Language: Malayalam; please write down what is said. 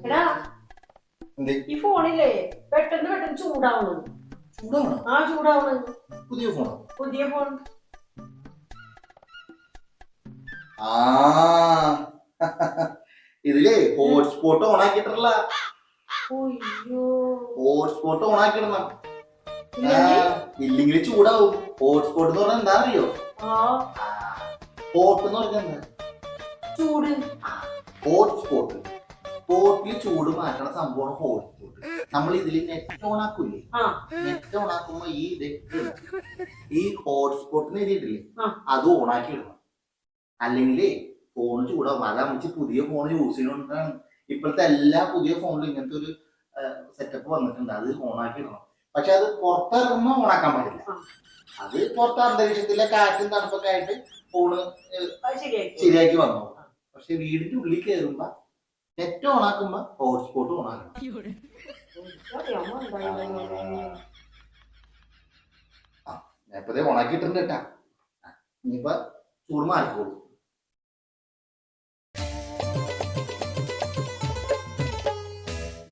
എടാ ഈ ഫോണില്ലേ പെട്ടെന്ന് പെട്ടെന്ന് ചൂടാവണു. ചൂടാവണു. പുതിയ ഫോൺ ഇതിലേ ഹോട്ട്സ്പോട്ട് ഓൺ ആക്കിട്ടല്ല. ഹോട്ട്സ്പോട്ട് ഓൺ ആക്കിടണം. ഇല്ലെങ്കിൽ ചൂടാവും. ഹോട്ട്സ്പോട്ട് എന്ന് പറഞ്ഞാൽ എന്താ അറിയോ? ഹോട്ട് എന്ന് പറഞ്ഞാൽ എന്താ? ചൂട്. ഹോട്ട്സ്പോട്ട് സ്പോട്ടിൽ ചൂട് മാറ്റണ സംഭവമാണ് ഹോട്ട്സ്പോട്ട്. നമ്മൾ ഇതിൽ നെറ്റ് ഓൺ ആക്കൂലേ? നെറ്റ് ഓൺ ആക്കുമ്പോ ഈ ഹോട്ട്സ്പോട്ടിന് എഴുതിയിട്ടില്ലേ, അത് ഓൺ ആക്കി ഇടണം. അല്ലെങ്കിൽ ഫോൺ ചൂടാവും. അതാ നമുക്ക് പുതിയ ഫോൺ യൂസ് ചെയ്യുന്നതുകൊണ്ടാണ് ഇപ്പോഴത്തെ എല്ലാ പുതിയ ഫോണിലും ഇങ്ങനത്തെ ഒരു സെറ്റപ്പ് വന്നിട്ടുണ്ട്. അത് ഓൺ ആക്കി ഇടണം. പക്ഷെ അത് പുറത്തിറങ്ങുമ്പോ ഓൺ ആക്കാൻ പാടില്ല. അത് പുറത്തെ അന്തരീക്ഷത്തിലെ കാറ്റും തണുപ്പൊക്കെ ആയിട്ട് ഫോണ് ശരിയാക്കി വന്നു. പക്ഷെ വീടിന്റെ ഉള്ളിൽ കയറുമ്പോ നെറ്റ് ഓൺ ആക്കുമ്പോ ഹോട്ട്സ്പോട്ട് ഓൺ ആക്കണം. ഞാൻ ഇപ്പതേ ഓൺ ആക്കിയിട്ടുണ്ട് കേട്ടാ. ഇനിയിപ്പോ ചൂട് മാറിക്കോളൂ.